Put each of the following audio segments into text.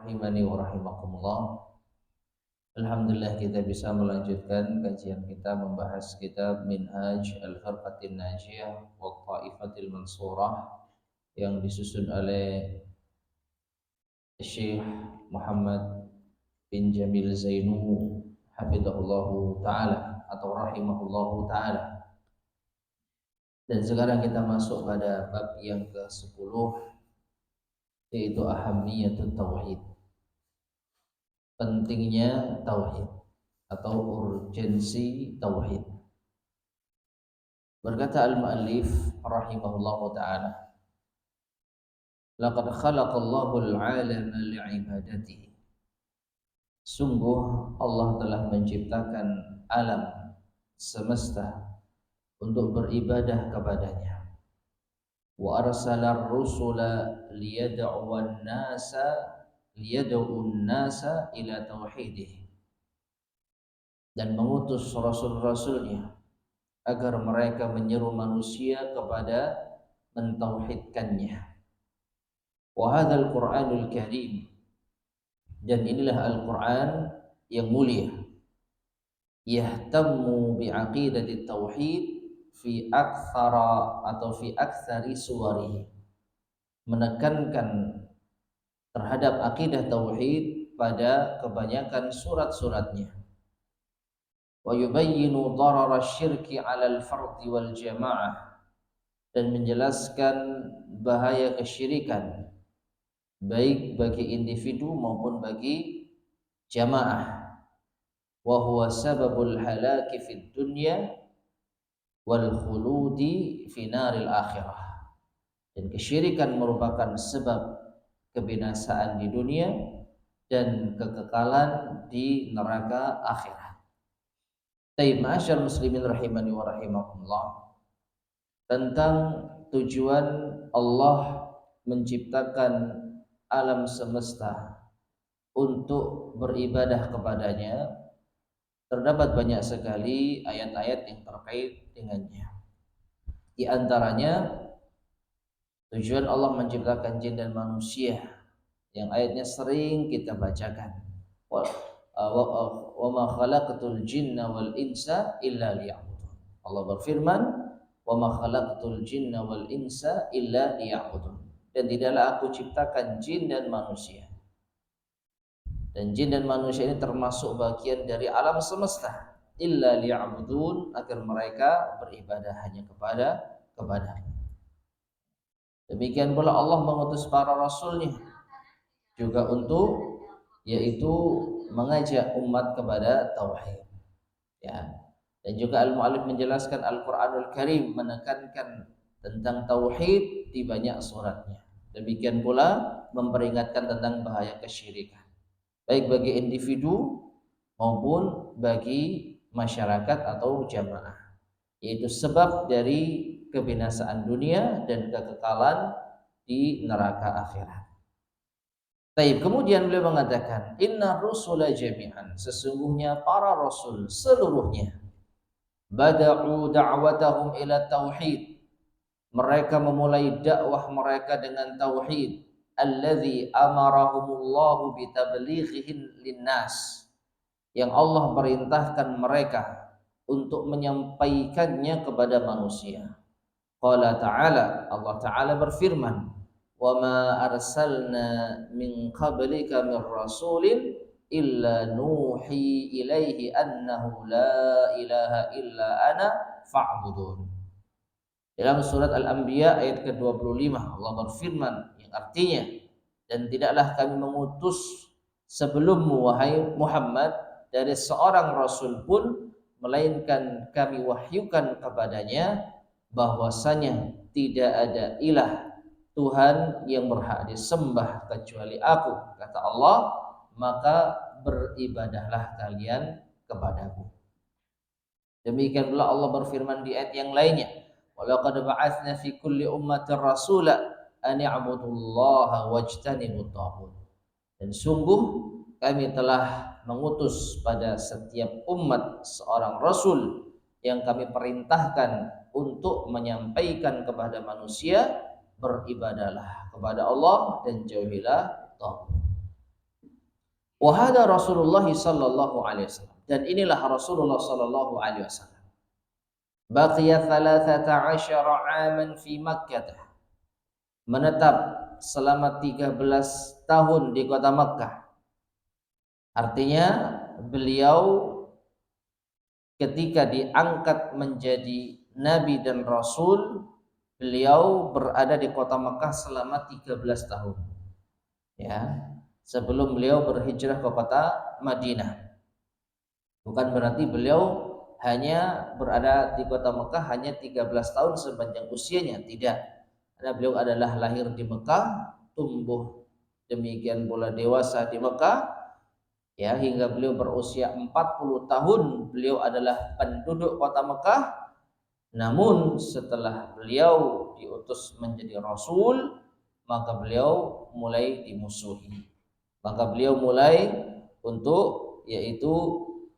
Rahimani wa rahimakumullah. Alhamdulillah kita bisa melanjutkan kajian kita membahas kitab Minhaj Al-Firqatin Najiyah wa Ta'ifatil Mansurah yang disusun oleh Syekh Muhammad bin Jamil Zainu hafizahullahu taala atau rahimahullahu taala. Dan sekarang kita masuk pada bab yang ke-10, yaitu ahamiyatut tauhid. Pentingnya tauhid atau urgensi tauhid. Berkata al-muallif rahimahullahu taala, laqad khalaqallahu al-'alama li'ibadatihi. Sungguh Allah telah menciptakan alam semesta untuk beribadah kepadanya. Wa arsalar rusula liyad'un nasa ila tauhidih. Dan mengutus rasul-rasulnya agar mereka menyeru manusia kepada mentauhidkannya. Wa hadzal Qur'anul Karim, dan inilah Al-Qur'an yang mulia, yahtammu bi'aqidati tauhid fi aktsari suwarihi, menekankan terhadap akidah tauhid pada kebanyakan surat-suratnya. Wa yubayyinu darara syirki 'alal fardi wal jamaah, dan menjelaskan bahaya kesyirikan baik bagi individu maupun bagi jamaah. Wa huwa sababul halaki fid dunya wal khuludi fi naril akhirah. Dan kesyirikan merupakan sebab kebinasaan di dunia dan kekekalan di neraka akhirat. Taib ma'asyar muslimin rahimani wa rahimakumullah, tentang tujuan Allah menciptakan alam semesta untuk beribadah kepadanya, terdapat banyak sekali ayat-ayat yang terkait dengannya. Di antaranya tujuan Allah menciptakan jin dan manusia yang ayatnya sering kita bacakan. Wa ma khalaqtul jinna wal insa illa liya'budun. Allah berfirman, wa ma khalaqtul jinna wal insa illa liya'budun. Dan tidaklah aku ciptakan jin dan manusia. Dan jin dan manusia ini termasuk bagian dari alam semesta, illa liya'budun, agar mereka beribadah hanya kepada. Demikian pula Allah mengutus para rasulnya juga untuk yaitu mengajak umat kepada tauhid. Ya. Dan juga al-muallif menjelaskan Al-Qur'anul Karim menekankan tentang tauhid di banyak suratnya. Demikian pula memperingatkan tentang bahaya kesyirikan, baik bagi individu maupun bagi masyarakat atau jamaah, yaitu sebab dari kebinasaan dunia dan kekekalan di neraka akhirat. Baik, kemudian beliau mengatakan, inna rusula jami'an, sesungguhnya para rasul seluruhnya, bada'u da'watahum ila tauhid, mereka memulai dakwah mereka dengan tauhid, alladzi amarahumullahu bitablighihi linnas, yang Allah perintahkan mereka untuk menyampaikannya kepada manusia. Qala ta'ala, Allah Ta'ala berfirman, wa ma arsalna min qablika min rasulin illa nuhi ilaihi annahu la ilaha illa ana fa'budun. Dalam surat Al-Anbiya ayat ke-25 Allah berfirman yang artinya, dan tidaklah kami mengutus sebelummu wahai Muhammad dari seorang rasul pun melainkan kami wahyukan kepadanya bahwasanya tidak ada ilah Tuhan yang berhak disembah kecuali aku, kata Allah, maka beribadahlah kalian kepadaku. Demikian pula Allah berfirman di ayat yang lainnya, walaqad ba'atsna fi kulli ummatin rasula an i'budullaha wajtanibut taghut. Dan sungguh kami telah mengutus pada setiap umat seorang rasul yang kami perintahkan untuk menyampaikan kepada manusia, beribadahlah kepada Allah dan jauhilah taghut. Wa hada Rasulullah sallallahu alaihi wasallam, dan inilah Rasulullah sallallahu alaihi wasallam. Baqiya 13 aman fi Makkah, menetap selama 13 tahun di kota Makkah. Artinya beliau ketika diangkat menjadi nabi dan rasul, beliau berada di kota Makkah selama 13 tahun. Ya, sebelum beliau berhijrah ke kota Madinah. Bukan berarti beliau hanya berada di kota Mekah hanya 13 tahun sepanjang usianya, tidak. Karena beliau adalah lahir di Mekah, tumbuh demikian pula dewasa di Mekah, ya, hingga beliau berusia 40 tahun beliau adalah penduduk kota Mekah. Namun setelah beliau diutus menjadi rasul, maka beliau mulai dimusuhi. Maka beliau mulai untuk yaitu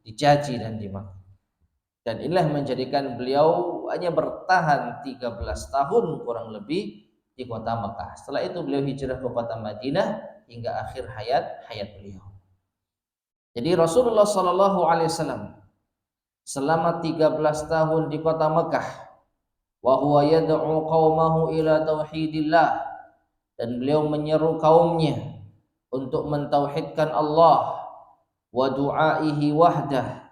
dicaci dan dimaki. Dan inilah menjadikan beliau hanya bertahan 13 tahun kurang lebih di kota Mekah. Setelah itu beliau hijrah ke kota Madinah hingga akhir hayat beliau. Jadi Rasulullah sallallahu alaihi wasallam selama 13 tahun di kota Mekah, wa huwa yad'u qaumahu ila tauhidillah, dan beliau menyeru kaumnya untuk mentauhidkan Allah, wa du'aihi wahdah,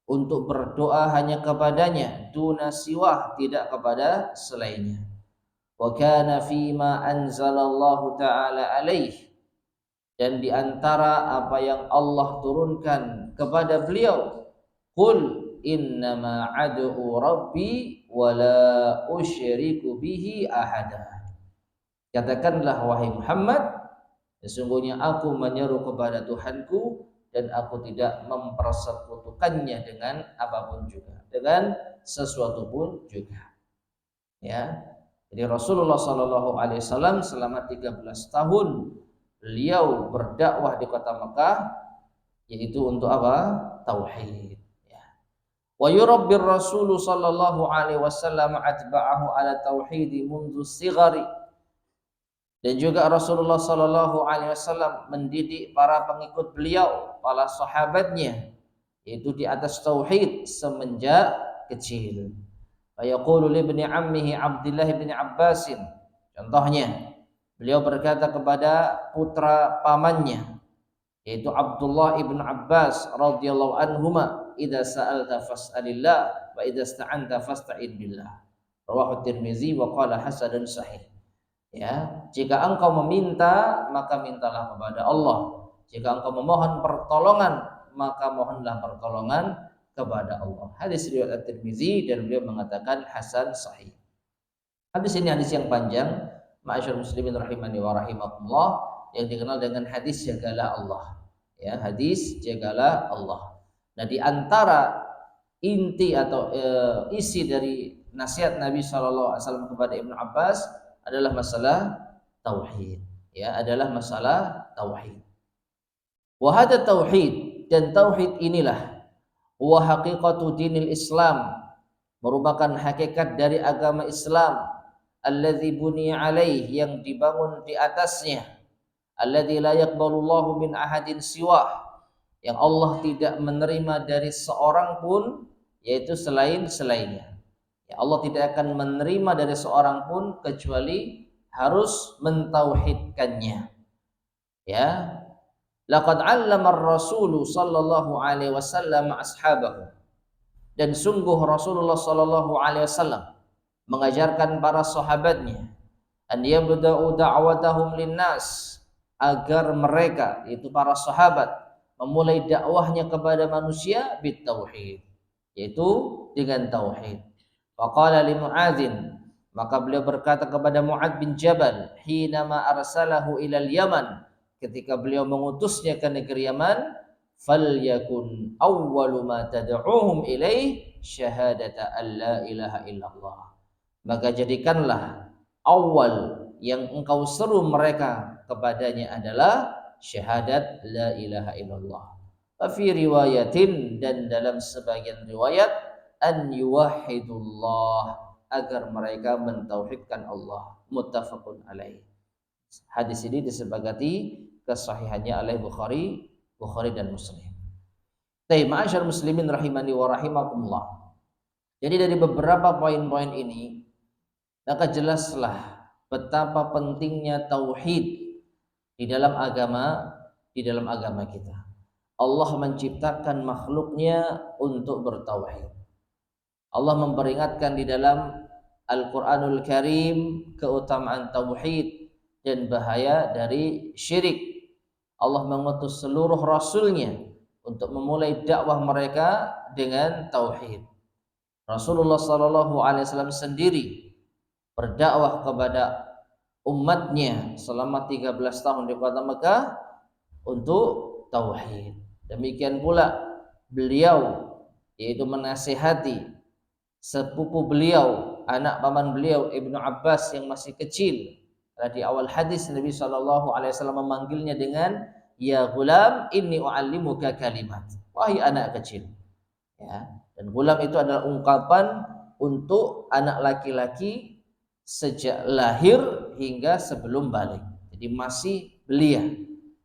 untuk berdoa hanya kepadanya, duna siwah, tidak kepada selainnya. Wa kana fima anzalallahu ta'ala alaih, dan di antara apa yang Allah turunkan kepada beliau, qul innama ad'u rabbi wa la usyriku bihi ahada. Katakanlah wahai Muhammad, sesungguhnya aku menyeru kepada Tuhanku dan aku tidak mempersekutukannya dengan apapun juga, dengan sesuatu pun juga. Ya. Jadi Rasulullah sallallahu alaihi wasallam selama 13 tahun beliau berdakwah di kota Mekah, yaitu untuk apa? Tauhid. Ya. Wa yurabbir Rasul sallallahu alaihi wasallam atba'ahu ala tauhid mundu sighari. Dan juga Rasulullah sallallahu alaihi wasallam mendidik para pengikut beliau, para sahabatnya, yaitu di atas tauhid semenjak kecil. Fa yaqulu li ibni ammihi Abdullah bin Abbas. Contohnya, beliau berkata kepada putra pamannya, yaitu Abdullah ibn Abbas radhiyallahu anhuma, idza sa'alta fas'alillah wa idza ista'anta fasta'in billah. Rawahu Tirmizi wa qala hasanun sahih. Ya, jika engkau meminta maka mintalah kepada Allah. Jika engkau memohon pertolongan maka mohonlah pertolongan kepada Allah. Hadis riwayat At-Tirmizi dan beliau mengatakan hasan sahih. Hadis ini hadis yang panjang, ma'asyar muslimin rahimani wa rahimakumullah, yang dikenal dengan hadis jagalah Allah. Ya, hadis jagalah Allah. Nah, di antara inti atau isi dari nasihat Nabi sallallahu alaihi wasallam kepada Ibnu Abbas adalah masalah tauhid, ya, adalah masalah tauhid. Wa hada tauhid, dan tauhid inilah wa haqiqatu dinil Islam, merupakan hakikat dari agama Islam, alladzi buniya alaih, yang dibangun di atasnya, alladzi la yaqbalullahu min ahadin siwah, yang Allah tidak menerima dari seorang pun yaitu selainnya. Ya, Allah tidak akan menerima dari seorang pun kecuali harus mentauhidkannya. Ya, laqad 'allama ar-rasul sallallahu alaihi wasallam ashabahu, dan sungguh Rasulullah sallallahu alaihi wasallam mengajarkan para sahabatnya, an yabda'u da'watahum linnas, agar mereka, yaitu para sahabat, memulai dakwahnya kepada manusia bitauhid, yaitu dengan tauhid. Faqala li Mu'adzin, maka beliau berkata kepada Mu'adz bin Jabal, hinama arsalahu ilal Yaman, ketika beliau mengutusnya ke negeri Yaman, falyakun awwalu ma tad'uhum ilaih syahadata alla ilaha illallah, maka jadikanlah awal yang engkau seru mereka kepadanya adalah syahadat la ilaha illallah. Wa fi riwayatin, dan dalam sebagian riwayat, an yuwahhidullah, agar mereka mentauhidkan Allah. Muttafaqun alaih. Hadis ini disepakati kesahihannya oleh Bukhari Bukhari dan Muslim. Baik, ma'asyar muslimin rahimani wa rahimakumullah. Jadi dari beberapa poin-poin ini, maka jelaslah betapa pentingnya tauhid di dalam agama kita. Allah menciptakan makhluknya untuk bertauhid. Allah memperingatkan di dalam Al-Quranul Karim keutamaan tauhid dan bahaya dari syirik. Allah mengutus seluruh rasulnya untuk memulai dakwah mereka dengan tauhid. Rasulullah SAW sendiri berdakwah kepada umatnya selama 13 tahun di kota Mekah untuk tauhid. Demikian pula beliau yaitu menasihati sepupu beliau, anak paman beliau Ibnu Abbas yang masih kecil. Karena di awal hadis Nabi SAW memanggilnya dengan ya gulam inni u'allimuka kalimat. Wahai anak kecil. Ya. Dan gulam itu adalah ungkapan untuk anak laki-laki sejak lahir hingga sebelum balik. Jadi masih belia.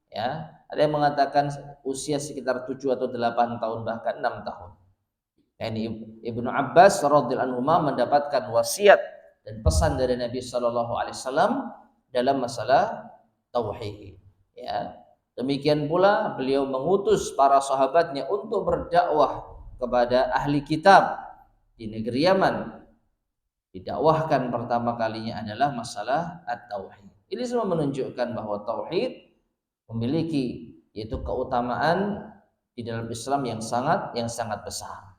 Ya. Ada yang mengatakan usia sekitar 7 atau 8 tahun bahkan 6 tahun. Ini Ibnu Abbas radhiyallahu anhu mendapatkan wasiat dan pesan dari Nabi sallallahu alaihi wasallam dalam masalah tauhid. Ya. Demikian pula beliau mengutus para sahabatnya untuk berdakwah kepada ahli kitab di negeri Yaman. Didakwahkan pertama kalinya adalah masalah at-tauhid. Ini semua menunjukkan bahwa tauhid memiliki yaitu keutamaan di dalam Islam yang sangat besar.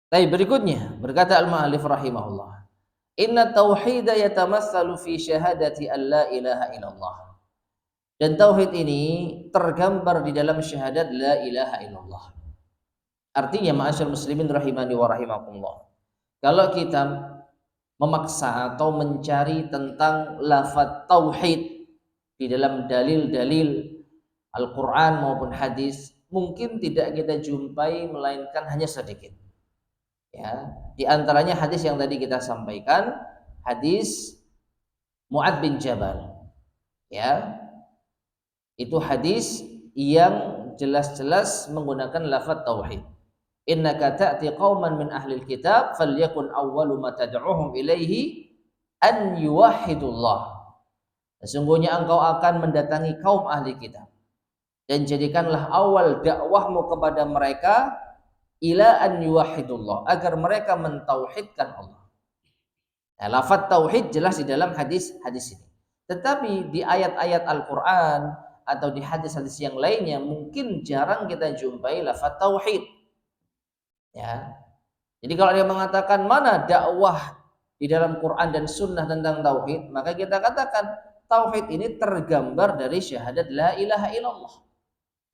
Baik, berikutnya berkata al-mu'allif rahimahullah, inna tauhida yatamassalu fi syahadati an la ilaha illallah. Dan tauhid ini tergambar di dalam syahadat la ilaha illallah. Artinya ma'asyar muslimin rahimani wa rahimakumullah, kalau kita memaksa atau mencari tentang lafaz tauhid di dalam dalil-dalil Al-Quran maupun hadis, mungkin tidak kita jumpai melainkan hanya sedikit. Ya, di antaranya hadis yang tadi kita sampaikan, hadis Mu'adz bin Jabal. Ya, itu hadis yang jelas-jelas menggunakan lafaz tauhid. Innaka ta'ti qauman min ahlil kitab falyakun awwalu ma tad'uhum ilaihi an yuwahhidullah. Sesungguhnya engkau akan mendatangi kaum ahli kitab dan jadikanlah awal dakwahmu kepada mereka ila an yuwahhidullah, agar mereka mentauhidkan Allah. Nah, lafaz tauhid jelas di dalam hadis-hadis ini. Tetapi di ayat-ayat Al-Qur'an atau di hadis-hadis yang lainnya mungkin jarang kita jumpai lafaz tauhid. Ya. Jadi kalau dia mengatakan mana dakwah di dalam Quran dan Sunnah tentang tauhid, maka kita katakan tauhid ini tergambar dari syahadat la ilaha illallah.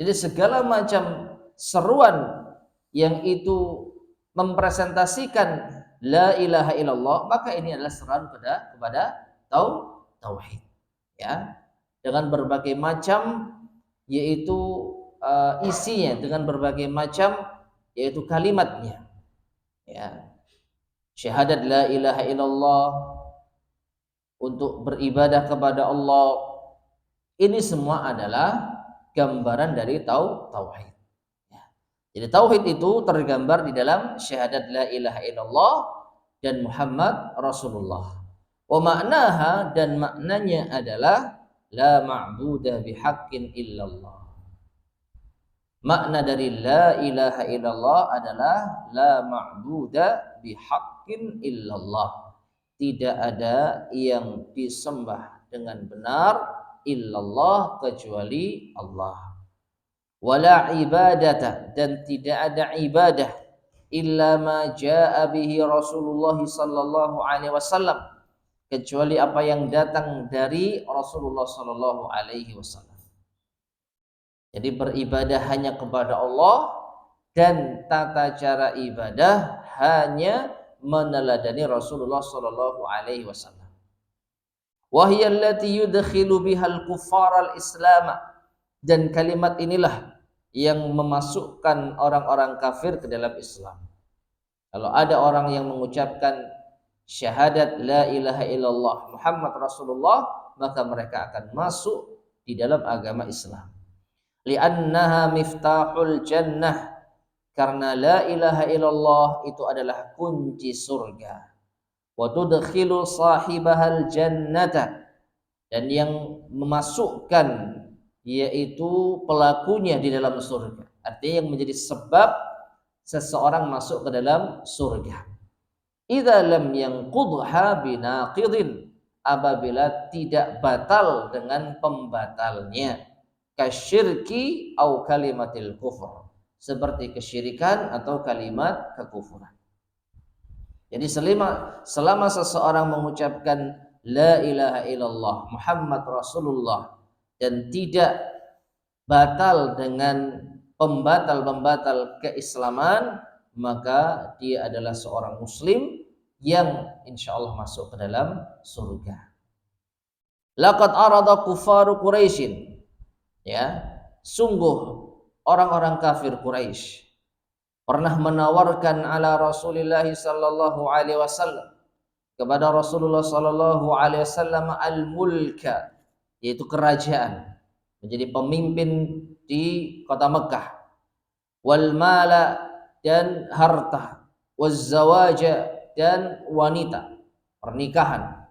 Jadi segala macam seruan yang itu mempresentasikan la ilaha illallah, maka ini adalah seruan kepada tauhid. Ya, dengan berbagai macam yaitu isinya, dengan berbagai macam yaitu kalimatnya. Ya. Syahadat la ilaha illallah untuk beribadah kepada Allah, ini semua adalah gambaran dari tauhid. Ya. Jadi tauhid itu tergambar di dalam syahadat la ilaha illallah dan Muhammad Rasulullah. Wa maknaha, dan maknanya adalah la ma'budah bihaqqin illallah. Makna dari la ilaha illallah adalah la ma'budah bihaqqin illallah. Tidak ada yang disembah dengan benar illallah kecuali Allah. Wala ibadata, dan tidak ada ibadah illa ma jaa bihi Rasulullah sallallahu alaihi wasallam, kecuali apa yang datang dari Rasulullah sallallahu alaihi wasallam. Jadi beribadah hanya kepada Allah dan tata cara ibadah hanya meneladani Rasulullah sallallahu alaihi wasallam. Wa hiya allati yudkhilu bihal kuffar al-islam, dan kalimat inilah yang memasukkan orang-orang kafir ke dalam Islam. Kalau ada orang yang mengucapkan syahadat la ilaha illallah Muhammad Rasulullah, maka mereka akan masuk di dalam agama Islam. li'annaha miftahul jannah, karena la ilaha illallah itu adalah kunci surga. Wa tudkhilu sahibahal jannata, dan yang memasukkan yaitu pelakunya di dalam surga. Artinya yang menjadi sebab seseorang masuk ke dalam surga. Idza lam yanqudha binaqidin, apabila tidak batal dengan pembatalnya, kasyirki au kalimatil kufur, seperti kesyirikan atau kalimat kekufuran. Jadi selama seseorang mengucapkan la ilaha illallah Muhammad Rasulullah dan tidak batal dengan pembatal-pembatal keislaman, maka dia adalah seorang muslim yang insya Allah masuk ke dalam surga. Laqad arada kufaru Quraisyin, ya, sungguh orang-orang kafir Quraisy pernah menawarkan ala Rasulullah sallallahu alaihi wasallam, kepada Rasulullah sallallahu alaihi wasallam, al-mulka, yaitu kerajaan, menjadi pemimpin di kota Mekah, wal mala, dan harta, waz zawaja, dan wanita, pernikahan.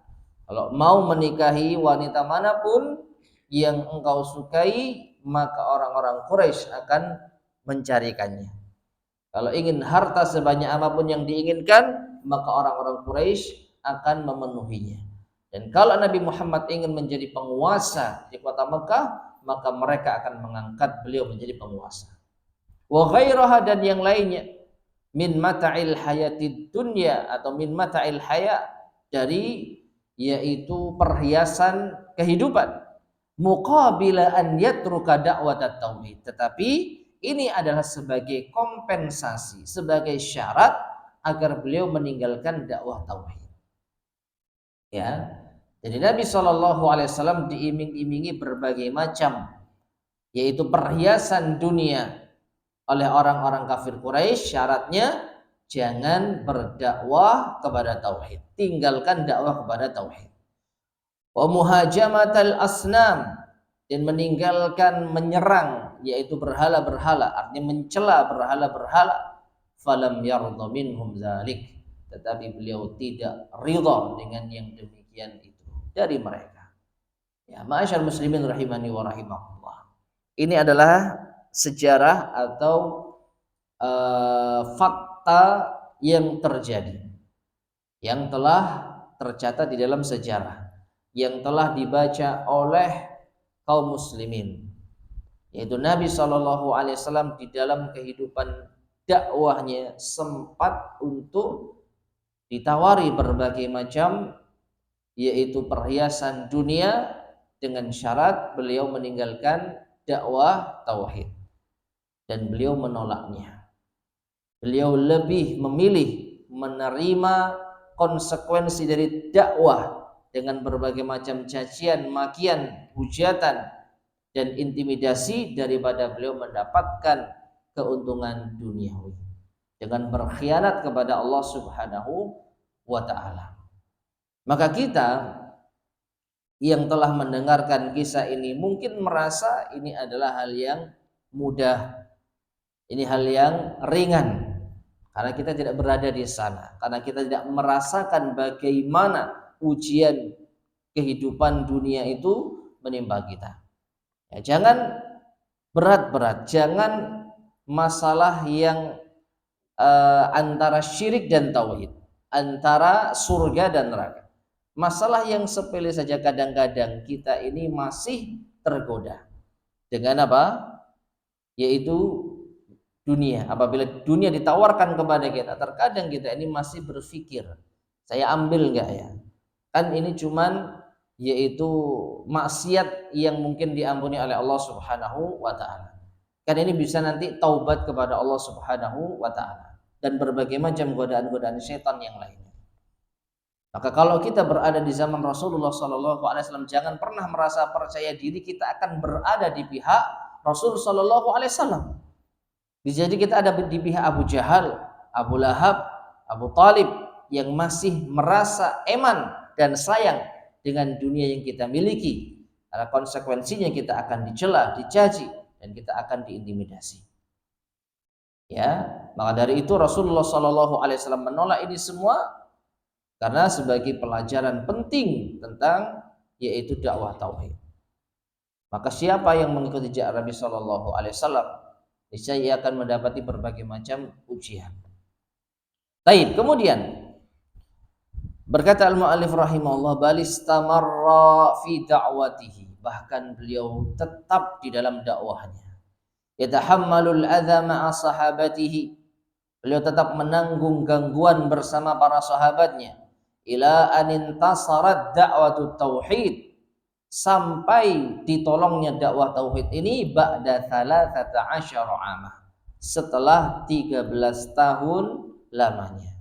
Kalau mau menikahi wanita manapun yang engkau sukai, maka orang-orang Quraisy akan mencarikannya. Kalau ingin harta sebanyak apapun yang diinginkan, maka orang-orang Quraisy akan memenuhinya. Dan kalau Nabi Muhammad ingin menjadi penguasa di kota Mekah, maka mereka akan mengangkat beliau menjadi penguasa. Wa ghairaha, dan yang lainnya, min mata'il hayatid dunya, atau min mata'il haya, dari yaitu perhiasan kehidupan, muqabila an yatruka da'watat tauhid, tetapi ini adalah sebagai kompensasi, sebagai syarat agar beliau meninggalkan dakwah tauhid. Ya, jadi Nabi SAW diiming-imingi berbagai macam, yaitu perhiasan dunia oleh orang-orang kafir Quraisy. Syaratnya jangan berdakwah kepada tauhid, tinggalkan dakwah kepada tauhid. Wa muhajamatal asnam, dan meninggalkan menyerang yaitu berhala-berhala, artinya mencela berhala-berhala. Falam yarda minhum dzalik, tetapi beliau tidak ridha dengan yang demikian itu dari mereka. Ya, ma'asyar muslimin rahimani wa rahimakumullah. Ini adalah sejarah atau fakta yang terjadi, yang telah tercatat di dalam sejarah, yang telah dibaca oleh kaum muslimin, yaitu Nabi SAW di dalam kehidupan dakwahnya sempat untuk ditawari berbagai macam yaitu perhiasan dunia, dengan syarat beliau meninggalkan dakwah tauhid, dan beliau menolaknya. Beliau lebih memilih menerima konsekuensi dari dakwah dengan berbagai macam cacian, makian, hujatan, dan intimidasi daripada beliau mendapatkan keuntungan duniawi dengan berkhianat kepada Allah Subhanahu wa ta'ala. Maka kita yang telah mendengarkan kisah ini mungkin merasa ini adalah hal yang mudah, ini hal yang ringan, karena kita tidak berada di sana, karena kita tidak merasakan bagaimana ujian kehidupan dunia itu menimpa kita. Ya, jangan berat-berat, jangan masalah yang antara syirik dan tauhid, antara surga dan neraka. Masalah yang sepele saja kadang-kadang kita ini masih tergoda dengan apa? Yaitu dunia. Apabila dunia ditawarkan kepada kita, terkadang kita ini masih berpikir, saya ambil enggak ya? Kan ini cuman yaitu maksiat yang mungkin diampuni oleh Allah Subhanahu wa ta'ala. Kan ini bisa nanti taubat kepada Allah Subhanahu wa ta'ala, dan berbagai macam godaan-godaan setan yang lainnya. Maka kalau kita berada di zaman Rasulullah SAW, jangan pernah merasa percaya diri kita akan berada di pihak Rasul SAW. Bisa jadi kita ada di pihak Abu Jahal, Abu Lahab, Abu Talib, yang masih merasa eman dan sayang dengan dunia yang kita miliki. Karena konsekuensinya kita akan dicela, dicaci, dan kita akan diintimidasi. Ya, maka dari itu Rasulullah Shallallahu Alaihi Wasallam menolak ini semua karena sebagai pelajaran penting tentang yaitu dakwah tauhid. Maka siapa yang mengikuti jejak Nabi Shallallahu Alaihi Wasallam, niscaya ia akan mendapati berbagai macam ujian. Baik, kemudian berkata al-mu'allif rahimahullah, balistamarra fi da'watihi, bahkan beliau tetap di dalam dakwahnya. Yatahammalul adza ma'a sahabatihi, beliau tetap menanggung gangguan bersama para sahabatnya. Ila anintasarat da'watut tauhid, sampai ditolongnya dakwah tauhid ini ba'da 13 amah, setelah 13 tahun lamanya.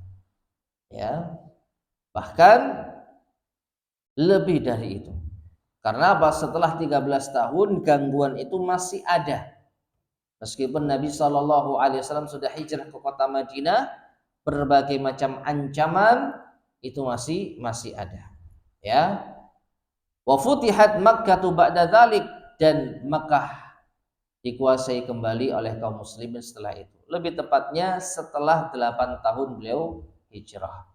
Ya. Bahkan lebih dari itu. Karena apa? Setelah 13 tahun gangguan itu masih ada. Meskipun Nabi Shallallahu Alaihi Wasallam sudah hijrah ke kota Madinah, berbagai macam ancaman itu masih ada. Ya. Wa futihat Makkah ba'da dzalik, dan Makkah dikuasai kembali oleh kaum muslimin setelah itu. Lebih tepatnya setelah 8 tahun beliau hijrah.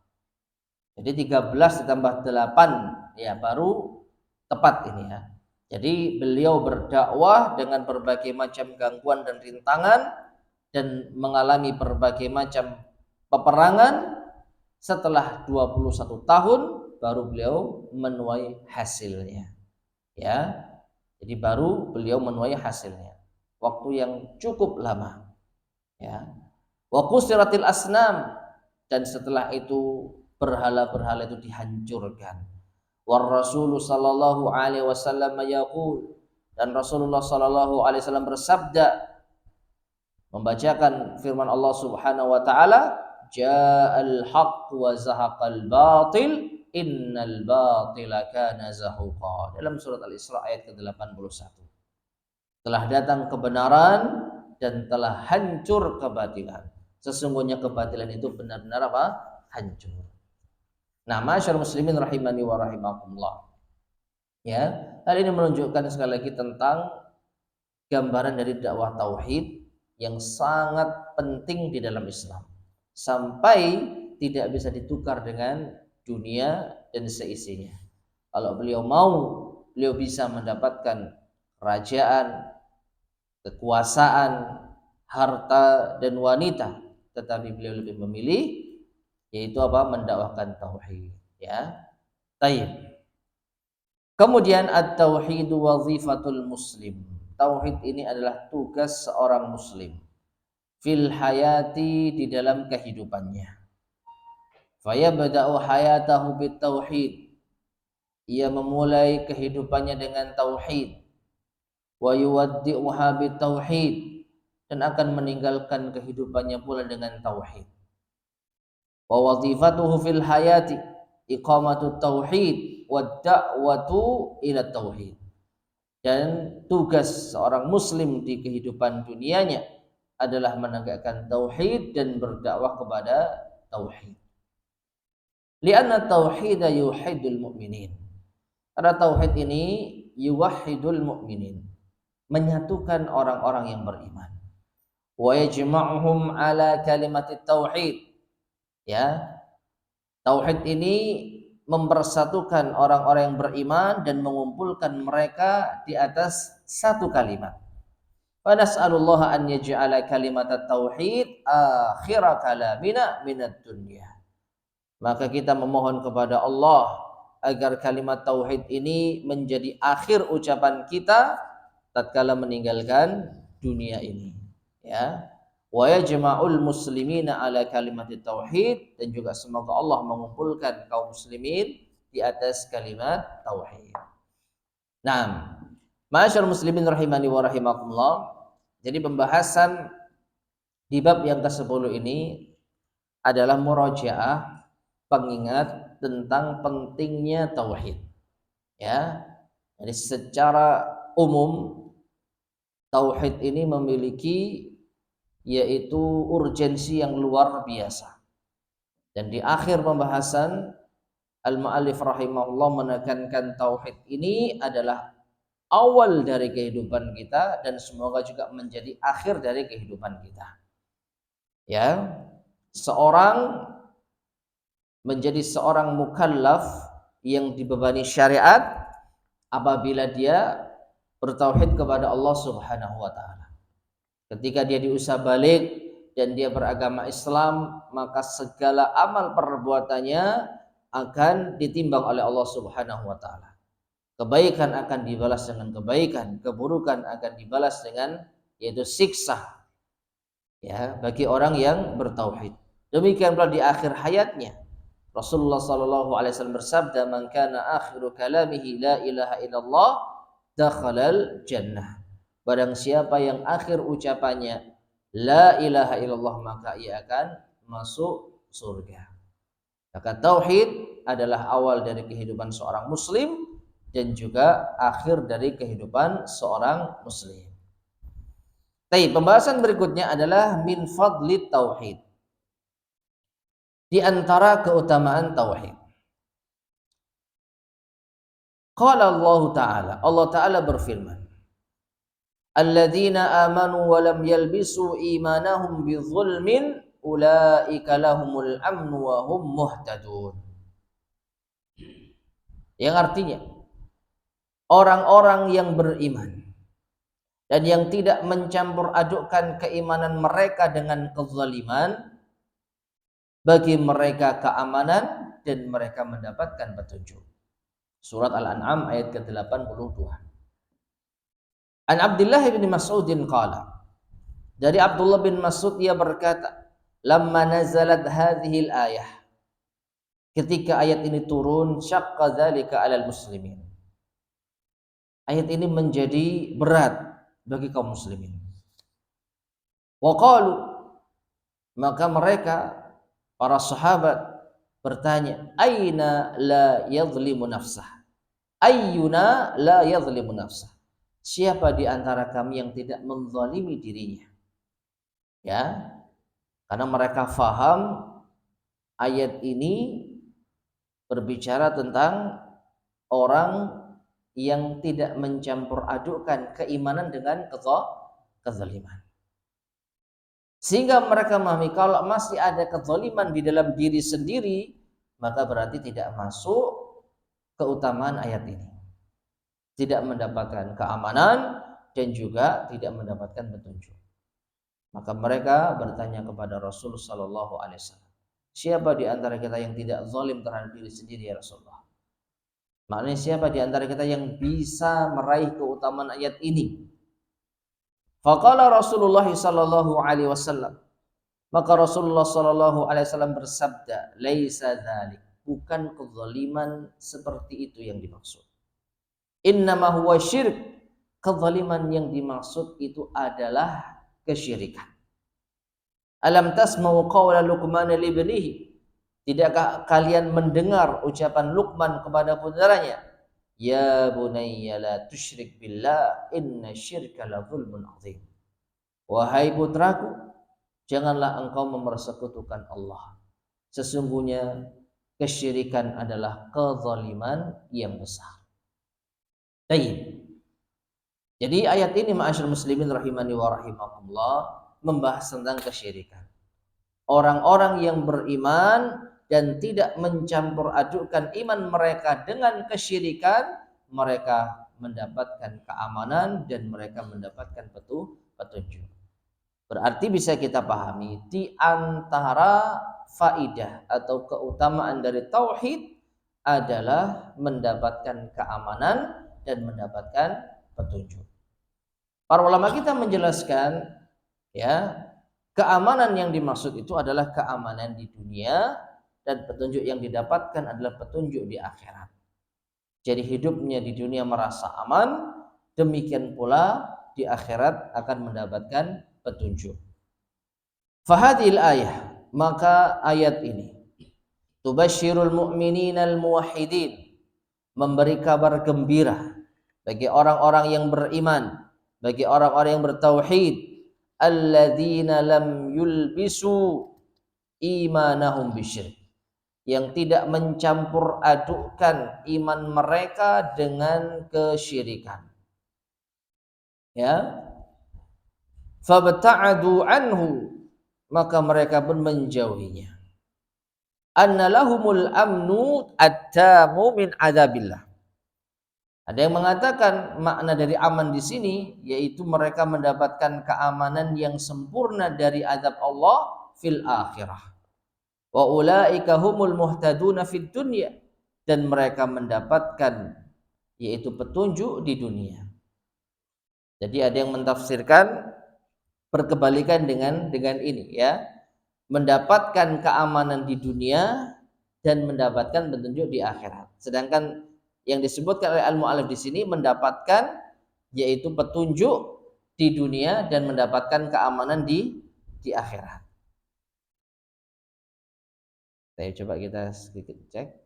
Jadi 13 ditambah 8 ya baru tepat ini ya. Jadi beliau berdakwah dengan berbagai macam gangguan dan rintangan dan mengalami berbagai macam peperangan. Setelah 21 tahun baru beliau menuai hasilnya. Ya. Jadi baru beliau menuai hasilnya. Waktu yang cukup lama. Ya. Wa qusiratil asnam, dan setelah itu berhala-berhala itu dihancurkan. War Rasul sallallahu alaihi wasallam yaqul, dan Rasulullah sallallahu alaihi wasallam bersabda membacakan firman Allah Subhanahu wa taala, ja'al haqq wa zahaqal batil innal batila kana zahuqa, dalam surat Al-Isra ayat ke-81. Telah datang kebenaran dan telah hancur kebatilan. Sesungguhnya kebatilan itu benar-benar apa? Hancur. Nah, masyarakat muslimin rahimani wa rahimakumullah. Ya, hal ini menunjukkan sekali lagi tentang gambaran dari dakwah tauhid yang sangat penting di dalam Islam. Sampai tidak bisa ditukar dengan dunia dan seisinya. Kalau beliau mau, beliau bisa mendapatkan kerajaan, kekuasaan, harta dan wanita, tetapi beliau lebih memilih yaitu apa? Mendakwahkan tauhid, ya. Taib. Kemudian at-tauhidu wazifatul muslim. Tauhid ini adalah tugas seorang muslim fil hayati, di dalam kehidupannya. Fayabda'u hayatahu bit tauhid. Ia memulai kehidupannya dengan tauhid. Wa yuwaddi'uha bit tauhid, dan akan meninggalkan kehidupannya pula dengan tauhid. Wa wazifatuhu fil hayati iqamatu tauhid wa da'watu ila tauhid, dan tugas seorang muslim di kehidupan dunianya adalah menegakkan tauhid dan berdakwah kepada tauhid. Lianna tauhid yuhidul mu'minin, karena tauhid ini yuwahhidul mu'minin, menyatukan orang-orang yang beriman. Wa yajma'uhum ala kalimatit tauhid, ya, tauhid ini mempersatukan orang-orang yang beriman dan mengumpulkan mereka di atas satu kalimat. Wa nas'alullaha an yaj'ala kalimat tauhid akhir kalamina minad dunya. Maka kita memohon kepada Allah agar kalimat tauhid ini menjadi akhir ucapan kita tatkala meninggalkan dunia ini, ya. Wa yajma'ul muslimina ala kalimat tauhid, dan juga semoga Allah mengumpulkan kaum muslimin di atas kalimat tauhid. Nah, ma'asyar muslimin rahimani wa rahimakumullah. Jadi pembahasan di bab yang ke-10 ini adalah murajaah, pengingat tentang pentingnya tauhid. Ya. Jadi secara umum tauhid ini memiliki yaitu urgensi yang luar biasa. Dan di akhir pembahasan al-mu'allif rahimahullah menekankan tauhid ini adalah awal dari kehidupan kita dan semoga juga menjadi akhir dari kehidupan kita. Ya, seorang menjadi seorang mukallaf yang dibebani syariat apabila dia bertauhid kepada Allah Subhanahu wa taala. Ketika dia diusaha balik dan dia beragama Islam, maka segala amal perbuatannya akan ditimbang oleh Allah Subhanahu wa taala. Kebaikan akan dibalas dengan kebaikan, keburukan akan dibalas dengan yaitu siksa. Ya, bagi orang yang bertauhid. Demikian pula di akhir hayatnya. Rasulullah sallallahu alaihi wasallam bersabda, "Man kana akhiru kalamihi la ilaha illallah, dakhalal jannah." Barang siapa yang akhir ucapannya la ilaha illallah, maka ia akan masuk surga. Maka tauhid adalah awal dari kehidupan seorang muslim dan juga akhir dari kehidupan seorang muslim. Pembahasan berikutnya adalah min fadli tauhid. Di antara keutamaan tauhid. Qala Allah Ta'ala, Allah Ta'ala berfirman, alladzina amanu wa lam yalbisu imanahum bidzulmin ulaika lahumul amnu wa hum muhtadun. Yang artinya orang-orang yang beriman dan yang tidak mencampur adukkan keimanan mereka dengan kezaliman, bagi mereka keamanan dan mereka mendapatkan petunjuk. Surat Al-An'am ayat ke-82. An Abdullah bin Mas'udin qala, dari Abdullah bin Mas'ud ia berkata, lamma nazalat hadhil ayah, ketika ayat ini turun, syaqqa dzalika 'alal muslimin. Ayat ini menjadi berat bagi kaum muslimin. Wa qalu, maka mereka para sahabat bertanya, aina la yadhlimu nafsah? Ayyuna la yadhlimu nafsah? Siapa di antara kami yang tidak menzalimi dirinya? Ya, karena mereka faham ayat ini berbicara tentang orang yang tidak mencampur adukkan keimanan dengan kezaliman. Sehingga mereka memahami kalau masih ada kezaliman di dalam diri sendiri, maka berarti tidak masuk keutamaan ayat ini. Tidak mendapatkan keamanan dan juga tidak mendapatkan petunjuk. Maka mereka bertanya kepada Rasul sallallahu alaihi wasallam, siapa di antara kita yang tidak zalim terhadap diri sendiri ya Rasulullah? Maknanya siapa di antara kita yang bisa meraih keutamaan ayat ini? Faqala Rasulullah sallallahu alaihi wasallam, maka Rasulullah sallallahu alaihi wasallam bersabda, laisa dzalik, bukan kezaliman seperti itu yang dimaksud. Innama huwa syirk, kezaliman yang dimaksud itu adalah kesyirikan. Alam tasma'u qawla Luqman li ibnihi, tidakkah kalian mendengar ucapan Luqman kepada putranya, ya bunayya la tusyrik billah inna syirka la dzulmun adzim. Wahai putraku, janganlah engkau mempersekutukan Allah. Sesungguhnya kesyirikan adalah kezaliman yang besar. Baik. Jadi ayat ini ma'asyiral muslimin rahimani wa rahimakumullah membahas tentang kesyirikan. Orang-orang yang beriman dan tidak mencampur adukkan iman mereka dengan kesyirikan, mereka mendapatkan keamanan dan mereka mendapatkan petunjuk. Berarti bisa kita pahami di antara faidah atau keutamaan dari tauhid adalah mendapatkan keamanan dan mendapatkan petunjuk. Para ulama kita menjelaskan, ya, keamanan yang dimaksud itu adalah keamanan di dunia dan petunjuk yang didapatkan adalah petunjuk di akhirat. Jadi hidupnya di dunia merasa aman, demikian pula di akhirat akan mendapatkan petunjuk. Fahadil ayah, maka ayat ini tubasyirul mu'minina al-muwahhidin, memberi kabar gembira bagi orang-orang yang beriman, bagi orang-orang yang bertauhid, alladzina lam yulbisu imanahum bisyirk, yang tidak mencampur adukkan iman mereka dengan kesyirikan. Ya, fabta'adu anhu, maka mereka pun menjauhinya. Anna lahumul amnu at-tamu min adzabillah. Ada yang mengatakan makna dari aman di sini yaitu mereka mendapatkan keamanan yang sempurna dari azab Allah fil akhirah. Wa ulaika humul muhtaduna fid dunya, dan mereka mendapatkan yaitu petunjuk di dunia. Jadi ada yang mentafsirkan berkebalikan dengan ini ya. Mendapatkan keamanan di dunia dan mendapatkan petunjuk di akhirat. Sedangkan yang disebutkan oleh al-mu'allif di sini mendapatkan yaitu petunjuk di dunia dan mendapatkan keamanan di akhirat. Coba kita sedikit cek.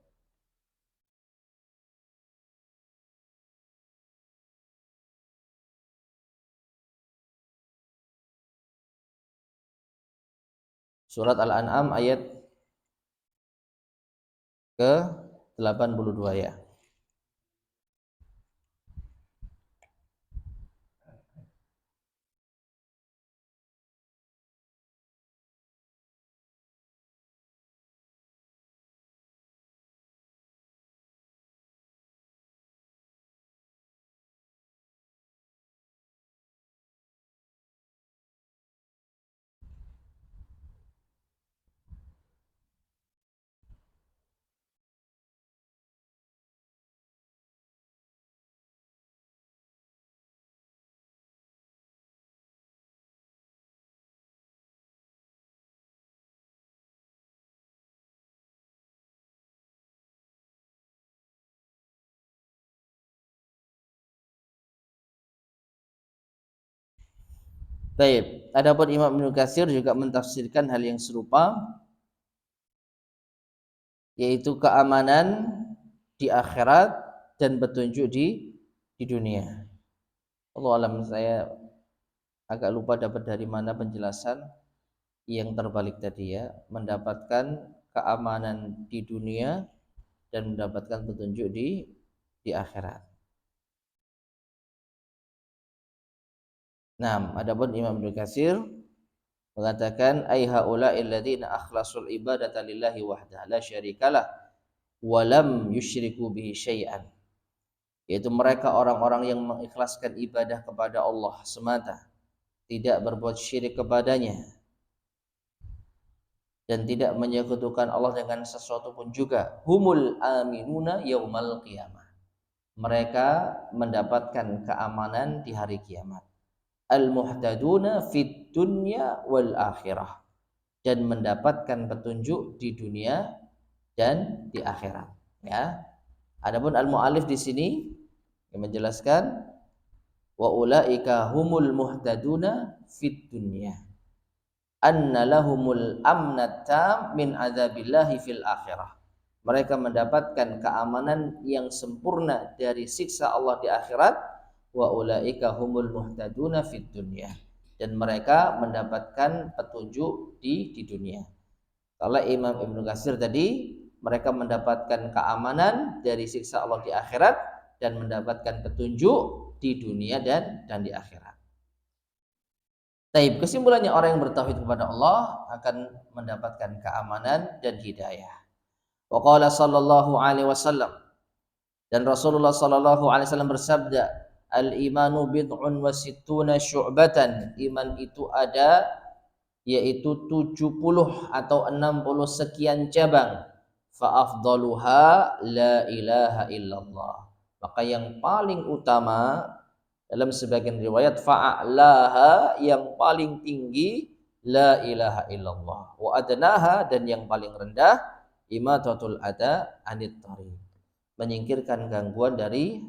Surat Al-An'am ayat ke-82 ya. Baik, adapun Imam Ibnu Katsir juga mentafsirkan hal yang serupa, yaitu keamanan di akhirat dan petunjuk di dunia. Allah alam, saya agak lupa dapat dari mana penjelasan yang terbalik tadi ya, mendapatkan keamanan di dunia dan mendapatkan petunjuk di akhirat. Nah, adapun Imam Ibnu Katsir mengatakan ai haula alladziina akhlasul ibadata lillahi wahdahu la syarikalah wa lam yusyriku bihi syai'an, yaitu mereka orang-orang yang mengikhlaskan ibadah kepada Allah semata, tidak berbuat syirik kepadanya dan tidak menyekutukan Allah dengan sesuatu pun juga. Humul aminuna yaumal qiyamah, mereka mendapatkan keamanan di hari kiamat. Al-muhtaduna fid dunya wal akhirah, dan mendapatkan petunjuk di dunia dan di akhirat ya. Adapun al-muallif di sini yang menjelaskan wa ulaika humul muhtaduna fid dunya anna lahumul amnatam min adzabillahi fil akhirah, mereka mendapatkan keamanan yang sempurna dari siksa Allah di akhirat. Wa ulaika humul muhtaduna fid dunya, dan mereka mendapatkan petunjuk di dunia. Kalau Imam Ibnu Katsir tadi, mereka mendapatkan keamanan dari siksa Allah di akhirat dan mendapatkan petunjuk di dunia dan di akhirat. Taib, kesimpulannya orang yang bertauhid kepada Allah akan mendapatkan keamanan dan hidayah. Wa qala sallallahu alaihi wasallam, dan Rasulullah sallallahu alaihi wasallam bersabda, al-imanu bid'un wa sittuna syu'batan, iman itu ada yaitu 70 atau 60 sekian cabang. Fa afdaluha la ilaha illallah, maka yang paling utama dalam sebagian riwayat fa'alaha, yang paling tinggi la ilaha illallah, wa adnaha, dan yang paling rendah imatatul adha anit thariq, menyingkirkan gangguan dari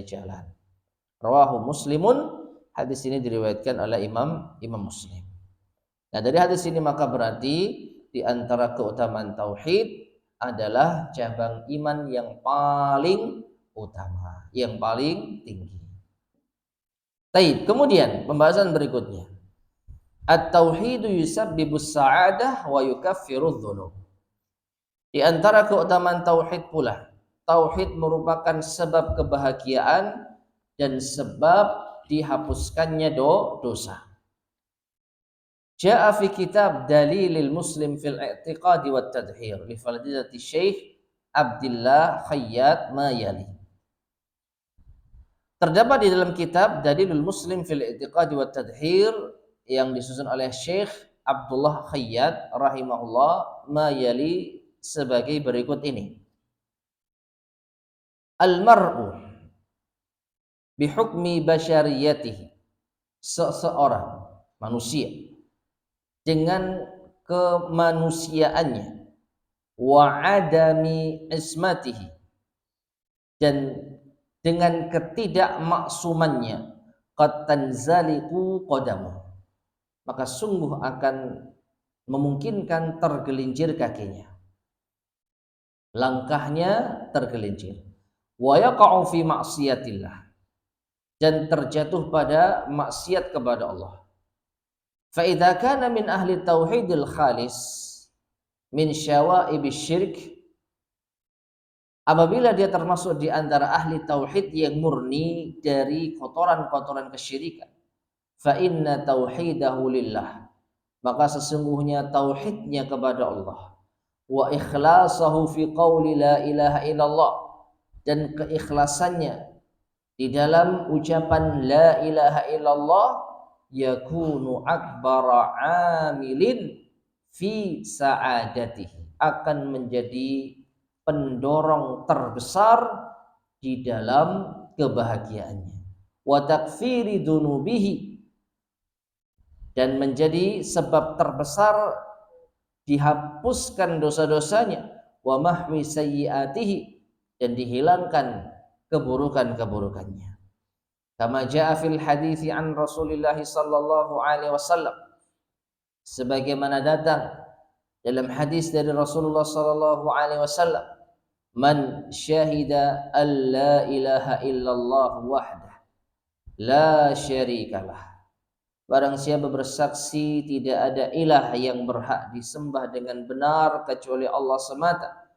jalan. Rawahu Muslimun, hadis ini diriwayatkan oleh Imam Muslim. Nah, dari hadis ini maka berarti di antara keutamaan tauhid adalah cabang iman yang paling utama, yang paling tinggi. Baik, kemudian pembahasan berikutnya. At-tauhidu yusabbibus sa'adah wa yukaffiru dzunub. Di antara keutamaan tauhid pula, tauhid merupakan sebab kebahagiaan dan sebab dihapuskannya dosa. Ja'a fi kitab Dalilil Muslim fil I'tiqad wa Tadhhir li Fadilati Syekh Abdullah Khayyat Mayali. Terdapat di dalam kitab Dalilul Muslim fil I'tiqad wa Tadhhir yang disusun oleh Syekh Abdullah Khayyat rahimahullah Mayali sebagai berikut ini. Al-mar'u bihukmi basyariyatihi, seseorang manusia dengan kemanusiaannya, wa adami ismatihi, dan dengan ketidakmaksumannya, qad tanzaliqu qadamuh, maka sungguh akan memungkinkan tergelincir kakinya, langkahnya tergelincir, wa yaqa'u fi ma'siyatillah, dan terjatuh pada maksiat kepada Allah. Fa idza kana min ahli tauhidil khalis min syawa'ibis syirk, apabila dia termasuk di antara ahli tauhid yang murni dari kotoran-kotoran kesyirikan, fa inna tauhidahu lillah, maka sesungguhnya tauhidnya kepada Allah, wa ikhlasahu fi qauli la ilaha illallah, dan keikhlasannya di dalam ucapan la ilaha illallah, yakunu akbara amilin fi sa'adatihi, akan menjadi pendorong terbesar di dalam kebahagiaannya, wa takfiri dunubihi, dan menjadi sebab terbesar dihapuskan dosa-dosanya, wa mahwi sayyiatihi, dan dihilangkan keburukan-keburukannya. Kama jaa fil hadithi an Rasulillah sallallahu alaihi wasallam, sebagaimana datang dalam hadis dari Rasulullah sallallahu alaihi wasallam, man syahida an la ilaha illallah wahdah la syarikalah, barang siapa bersaksi tidak ada ilah yang berhak disembah dengan benar kecuali Allah semata,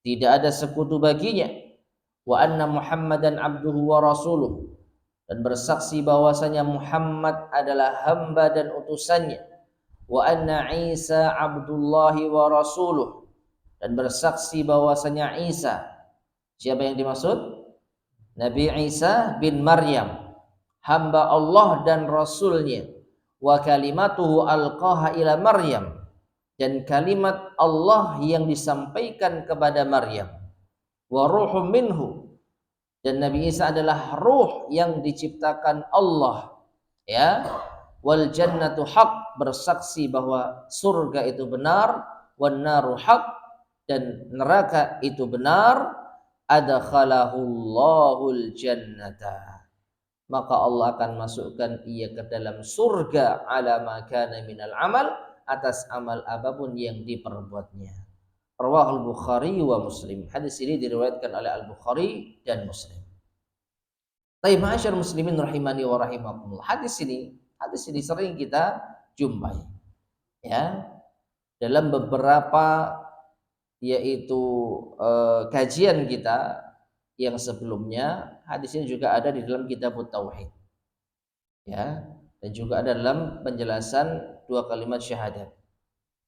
tidak ada sekutu baginya, wa anna Muhammadan abduhu wa rasuluh, dan bersaksi bahwasanya Muhammad adalah hamba dan utusannya, wa anna Isa abdullahi wa rasuluh, dan bersaksi bahwasanya Isa, siapa yang dimaksud? Nabi Isa bin Maryam, hamba Allah dan rasulnya, wa kalimatuhu alqaha ila Maryam, dan kalimat Allah yang disampaikan kepada Maryam, wa ruhum minhu, dan Nabi Isa adalah ruh yang diciptakan Allah, ya, wal jannatu haq, bersaksi bahwa surga itu benar, wan naru haq, dan neraka itu benar, adkhalahul jannata, maka Allah akan masukkan ia ke dalam surga, ala ma kana minal amal, atas amal apapun yang diperbuatnya. Rawahul Bukhari wa Muslim. Hadis ini diriwayatkan oleh Al-Bukhari dan Muslim. Taib ma'asyar muslimin rahimani wa rahimakumullah. Hadis ini sering kita jumpai, ya, dalam beberapa yaitu kajian kita yang sebelumnya. Hadis ini juga ada di dalam Kitabut Tauhid, ya, dan juga ada dalam penjelasan 2 kalimat syahadat.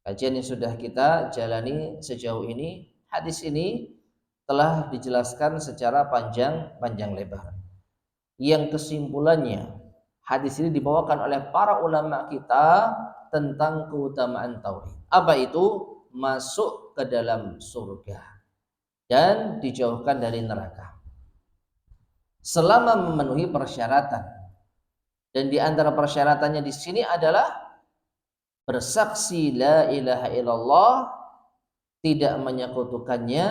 Kajian yang sudah kita jalani sejauh ini, hadis ini telah dijelaskan secara panjang lebar. Yang kesimpulannya, hadis ini dibawakan oleh para ulama kita tentang keutamaan tauhid. Apa itu? Masuk ke dalam surga dan dijauhkan dari neraka selama memenuhi persyaratan. Dan di antara persyaratannya di sini adalah bersaksi la ilaha illallah, tidak menyekutukannya,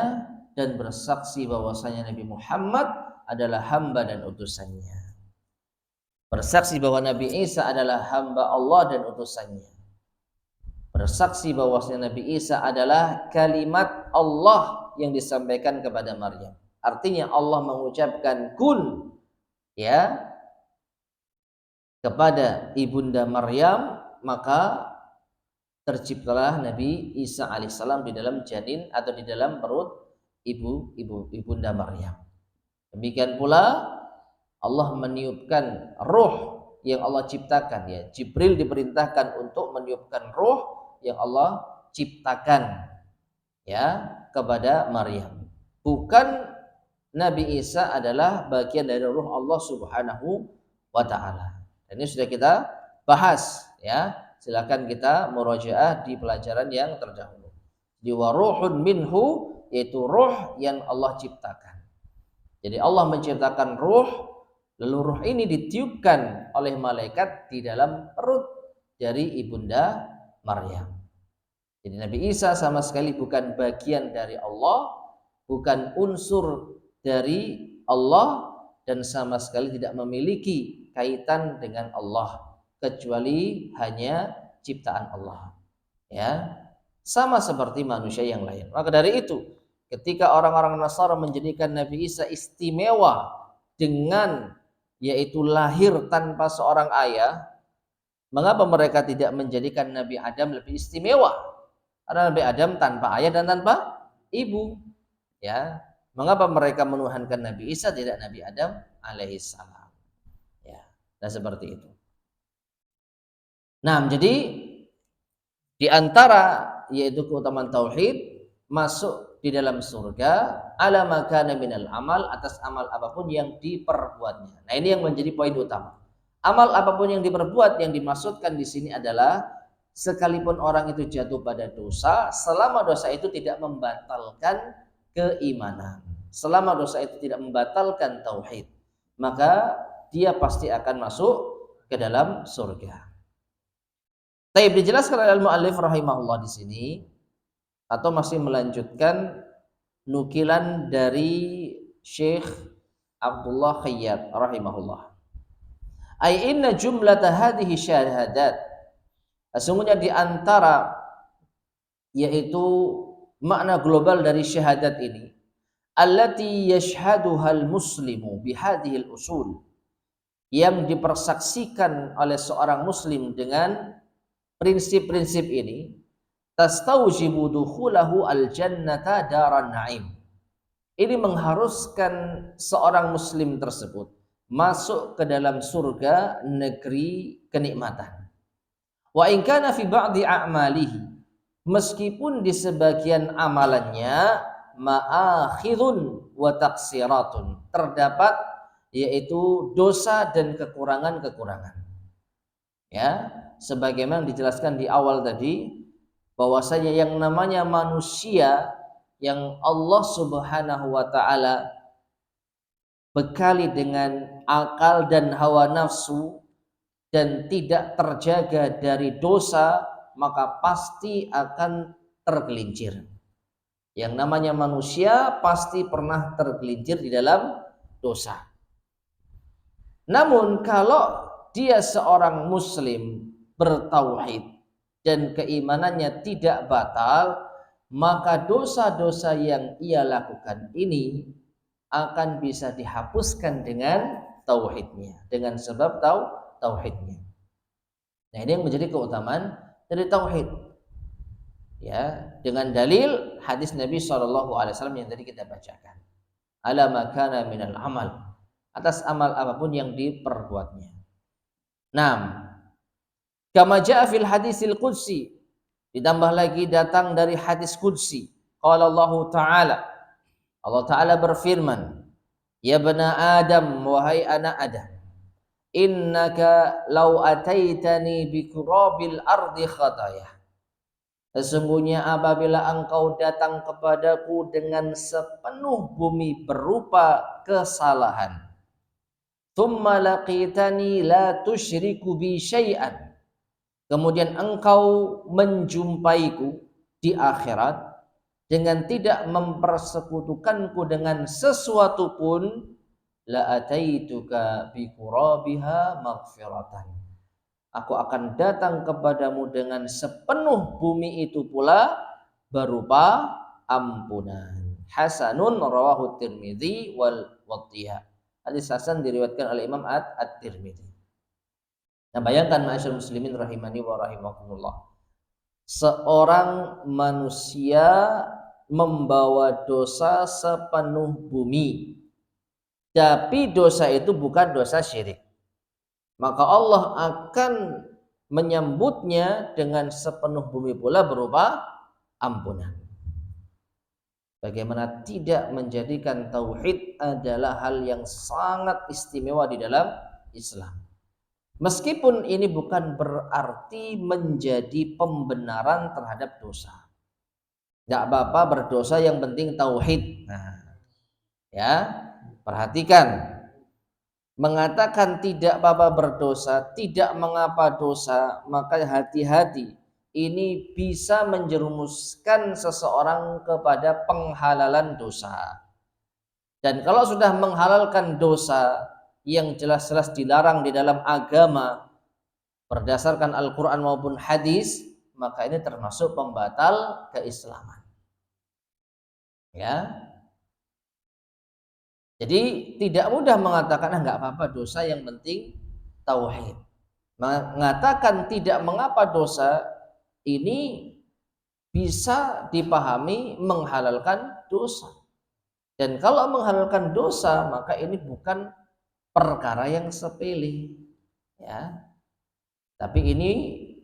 dan bersaksi bahwasanya Nabi Muhammad adalah hamba dan utusannya. Bersaksi bahwa Nabi Isa adalah hamba Allah dan utusannya. Bersaksi bahwasanya Nabi Isa adalah kalimat Allah yang disampaikan kepada Maryam. Artinya Allah mengucapkan kun, ya, kepada ibunda Maryam, maka terciptalah Nabi Isa alaihissalam di dalam janin atau di dalam perut ibunda Maryam. Demikian pula Allah meniupkan ruh yang Allah ciptakan, ya. Jibril diperintahkan untuk meniupkan ruh yang Allah ciptakan, ya, kepada Maryam. Bukan Nabi Isa adalah bagian dari ruh Allah Subhanahu wa taala. Dan ini sudah kita bahas, ya. Silakan kita murojaah di pelajaran yang terdahulu. Di waruhun minhu, yaitu ruh yang Allah ciptakan. Jadi Allah menciptakan ruh, lalu ruh ini ditiupkan oleh malaikat di dalam perut dari ibunda Maryam. Jadi Nabi Isa sama sekali bukan bagian dari Allah, bukan unsur dari Allah, dan sama sekali tidak memiliki kaitan dengan Allah, kecuali hanya ciptaan Allah, ya, sama seperti manusia yang lain. Maka dari itu, ketika orang-orang Nasara menjadikan Nabi Isa istimewa dengan yaitu lahir tanpa seorang ayah, mengapa mereka tidak menjadikan Nabi Adam lebih istimewa? Karena Nabi Adam tanpa ayah dan tanpa ibu, ya. Mengapa mereka menuhankan Nabi Isa tidak Nabi Adam alaihissalam, ya. Dan seperti itu. Nah, jadi di antara yaitu keutamaan tauhid, masuk di dalam surga ala makana minal amal, atas amal apapun yang diperbuatnya. Nah, ini yang menjadi poin utama. Amal apapun yang diperbuat, yang dimaksudkan di sini adalah sekalipun orang itu jatuh pada dosa, selama dosa itu tidak membatalkan keimanan, selama dosa itu tidak membatalkan tauhid, maka dia pasti akan masuk ke dalam surga. Taib dijelaskan oleh al-muallif rahimahullah di sini, atau masih melanjutkan nukilan dari Syekh Abdullah Khayyat rahimahullah. Ai inna jumlata hadhihi syahadat, sesungguhnya di antara yaitu makna global dari syahadat ini, allati yashhaduhal muslimu bihadhil usul, yang dipersaksikan oleh seorang muslim dengan prinsip-prinsip ini, tastaujibu dukhulahu al-jannata daran na'im. Ini mengharuskan seorang muslim tersebut masuk ke dalam surga, negeri kenikmatan. Wa in kana fi ba'di a'malihi, meskipun di sebagian amalannya ma'akhidun wa taqsiratun, terdapat yaitu dosa dan kekurangan-kekurangan, ya, sebagaimana dijelaskan di awal tadi, bahwasanya yang namanya manusia yang Allah Subhanahu wa taala bekali dengan akal dan hawa nafsu dan tidak terjaga dari dosa, maka pasti akan tergelincir. Yang namanya manusia pasti pernah tergelincir di dalam dosa. Namun kalau dia seorang muslim bertauhid dan keimanannya tidak batal, maka dosa-dosa yang ia lakukan ini akan bisa dihapuskan dengan tauhidnya, dengan sebab tauhidnya. Nah, ini yang menjadi keutamaan dari tauhid, ya, dengan dalil hadis Nabi SAW yang tadi kita bacakan, ala makana minal amal, atas amal apapun yang diperbuatnya. Nah, kama jaa fil hadisil qudsi, ditambah lagi datang dari hadis qudsi, qala Allah Ta'ala, Allah Ta'ala berfirman, ya bana Adam, wahai anak Adam, innaka law ataitani bi qurabil ardi khataya, sesungguhnya apabila engkau datang kepadaku dengan sepenuh bumi berupa kesalahan, thumma laqitani la tusyriku bi syai'an, kemudian engkau menjumpaiku di akhirat dengan tidak mempersekutukanku dengan sesuatu pun, la ataituka bi qurabiha maghfiratan, aku akan datang kepadamu dengan sepenuh bumi itu pula berupa ampunan. Hasanun rawahu Tirmidzi wal Wattiyah. Hadis hasan diriwayatkan oleh Imam At-Tirmidzi. Nah, bayangkan ma'asyiral muslimin rahimani wa rahimakumullah, seorang manusia membawa dosa sepenuh bumi, tapi dosa itu bukan dosa syirik, maka Allah akan menyambutnya dengan sepenuh bumi pula berupa ampunan. Bagaimana tidak menjadikan tauhid adalah hal yang sangat istimewa di dalam Islam. Meskipun ini bukan berarti menjadi pembenaran terhadap dosa. Tidak apa-apa berdosa, yang penting tauhid. Nah, ya, perhatikan. Mengatakan tidak apa-apa berdosa, tidak mengapa dosa, maka hati-hati. Ini bisa menjerumuskan seseorang kepada penghalalan dosa. Dan kalau sudah menghalalkan dosa yang jelas-jelas dilarang di dalam agama berdasarkan Al-Quran maupun hadis, maka ini termasuk pembatal keislaman. Ya, jadi tidak mudah mengatakan nggak apa-apa dosa, yang penting tauhid. Mengatakan tidak mengapa dosa ini bisa dipahami menghalalkan dosa. Dan kalau menghalalkan dosa, maka ini bukan perkara yang sepele, ya. Tapi ini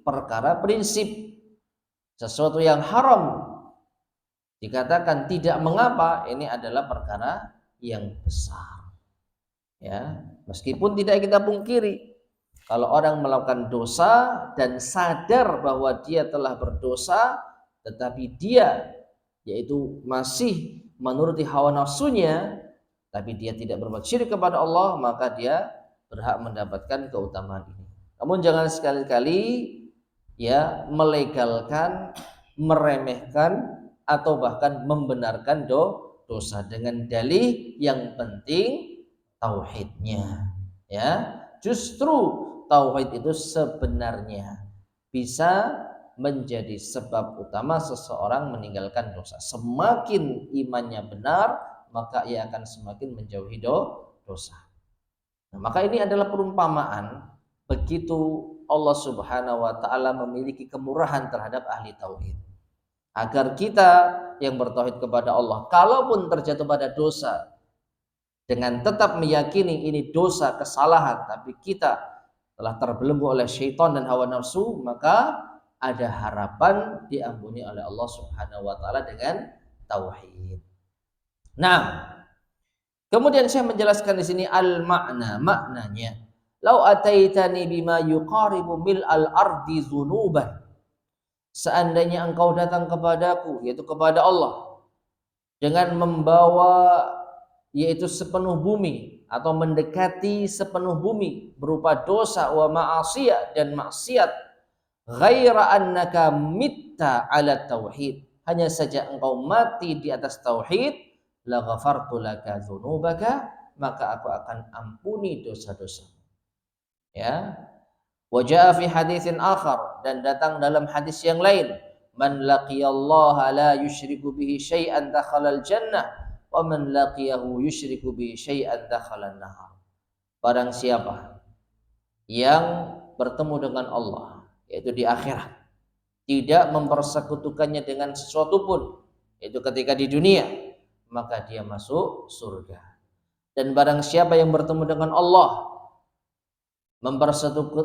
perkara prinsip. Sesuatu yang haram dikatakan tidak mengapa, ini adalah perkara yang besar, ya. Meskipun tidak kita pungkiri, kalau orang melakukan dosa dan sadar bahwa dia telah berdosa, tetapi dia yaitu masih menuruti hawa nafsunya, tapi dia tidak berbuat syirik kepada Allah, maka dia berhak mendapatkan keutamaan ini. Namun jangan sekali-kali ya melegalkan, meremehkan, atau bahkan membenarkan dosa dengan dalih yang penting tauhidnya, ya. Justru tauhid itu sebenarnya bisa menjadi sebab utama seseorang meninggalkan dosa. Semakin imannya benar, maka ia akan semakin menjauhi dosa. Nah, maka ini adalah perumpamaan begitu Allah Subhanahu wa taala memiliki kemurahan terhadap ahli tauhid. Agar kita yang bertauhid kepada Allah, kalaupun terjatuh pada dosa, dengan tetap meyakini ini dosa, kesalahan, tapi kita telah terbelenggu oleh syaitan dan hawa nafsu, maka ada harapan diampuni oleh Allah Subhanahu wa taala dengan tauhid. Nah, kemudian saya menjelaskan di sini al-makna, maknanya. Lau ataitani bima yuqaribu mil al-ardi dzunuban. Seandainya engkau datang kepadaku, yaitu kepada Allah, dengan membawa yaitu sepenuh bumi atau mendekati sepenuh bumi berupa dosa wa ma'asiyah dan maksiat, ghaira annaka mitta ala tauhid, hanya saja engkau mati di atas tauhid, la ghafartu laka dzunubaka, maka aku akan ampuni dosa-dosa. Ya. Wa jaa fi haditsin akhar, dan datang dalam hadis yang lain, man laqiyallaha la yusyriku bihi syai'an dakhalal jannah wa man laqiyahu yusyriku bihi syai'an dakhalan nar. Barang siapa yang bertemu dengan Allah, yaitu di akhirat, tidak mempersekutukannya dengan sesuatu pun, yaitu ketika di dunia, maka dia masuk surga. Dan barang siapa yang bertemu dengan Allah,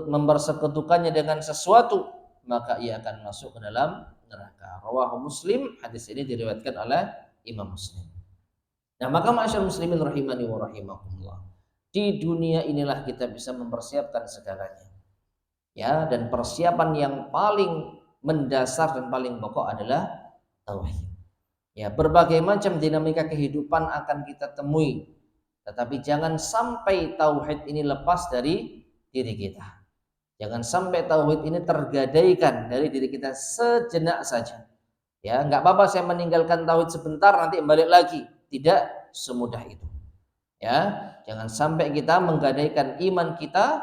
mempersekutukannya dengan sesuatu, maka ia akan masuk ke dalam neraka. Rawahu Muslim, hadis ini diriwayatkan oleh Imam Muslim. Nah, maka ma'asyiral muslimin rahimani wa rahimakumullah, di dunia inilah kita bisa mempersiapkan segalanya. Ya, dan persiapan yang paling mendasar dan paling pokok adalah tauhid. Ya, berbagai macam dinamika kehidupan akan kita temui, tetapi jangan sampai tauhid ini lepas dari diri kita. Jangan sampai tauhid ini tergadaikan dari diri kita sejenak saja. Ya, nggak apa-apa saya meninggalkan tauhid sebentar, nanti balik lagi. Tidak semudah itu. Ya, jangan sampai kita menggadaikan iman kita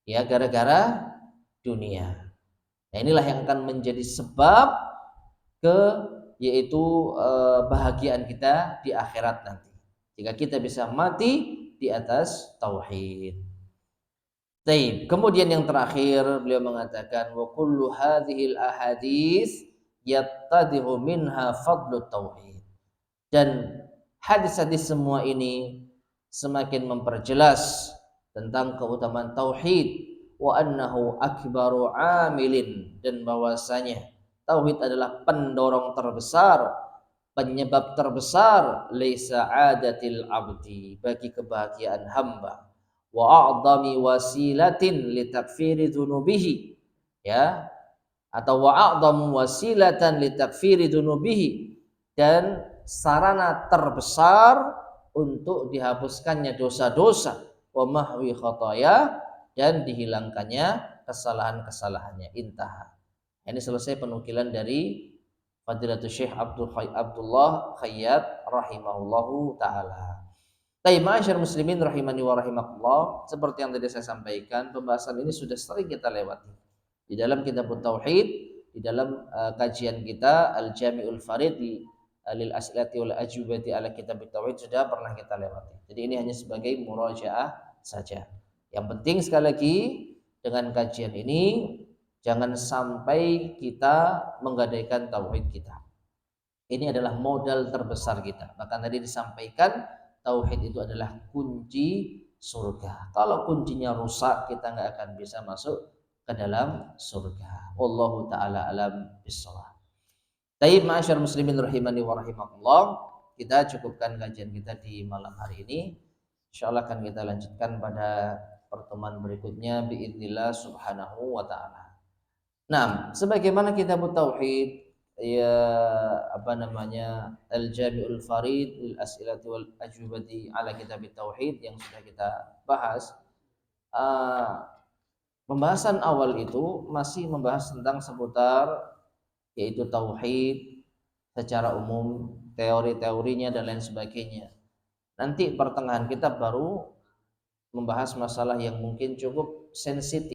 ya gara-gara dunia. Nah, inilah yang akan menjadi sebab yaitu bahagiaan kita di akhirat nanti. Jika kita bisa mati di atas tauhid. Baik, kemudian yang terakhir beliau mengatakan wa kullu hadhil ahadits yattadihu minha fadlu tauhid. Dan hadis-hadis semua ini semakin memperjelas tentang keutamaan tauhid, wa annahu akbaru amilin, dan bahwasanya tauhid adalah pendorong terbesar, penyebab terbesar lisa'adatil abdi, bagi kebahagiaan hamba, wa a'dami wasilatin litakfiri dzunubihi, ya, atau wa a'dhamu wasilatan litakfiri dzunubihi, dan sarana terbesar untuk dihapuskannya dosa-dosa, wa mahwi khataya, dan dihilangkannya kesalahan-kesalahannya. Intaha. Ini selesai penukilan dari Fadilatul Syekh Abdullah Khayyat rahimahullahu taala. Baik, ma'asyar muslimin rahimani wa rahimakumullah, seperti yang tadi saya sampaikan, pembahasan ini sudah sering kita lewati di dalam kitab tauhid, di dalam kajian kita Al-Jami'ul Farid lil As'ilati wal Ajubati ala kitab tauhid sudah pernah kita lewati. Jadi ini hanya sebagai murajaah saja. Yang penting sekali lagi dengan kajian ini jangan sampai kita menggadaikan tauhid kita. Ini adalah modal terbesar kita. Bahkan tadi disampaikan tauhid itu adalah kunci surga. Kalau kuncinya rusak, kita nggak akan bisa masuk ke dalam surga. Wallahu taala alam bissawab. Taib, ma'asyar muslimin rahimani wa rahimakumullah, kita cukupkan kajian kita di malam hari ini. Insyaallah akan kita lanjutkan pada pertemuan berikutnya biidznillah subhanahu wa taala. Nah, sebagaimana kitab tauhid, ya, Al-Jami'ul Farid lil As'ilati wal Ajubati ala kitab tauhid yang sudah kita bahas, pembahasan awal itu masih membahas tentang seputar yaitu tauhid secara umum, teori-teorinya dan lain sebagainya. Nanti pertengahan kita baru membahas masalah yang mungkin cukup sensitif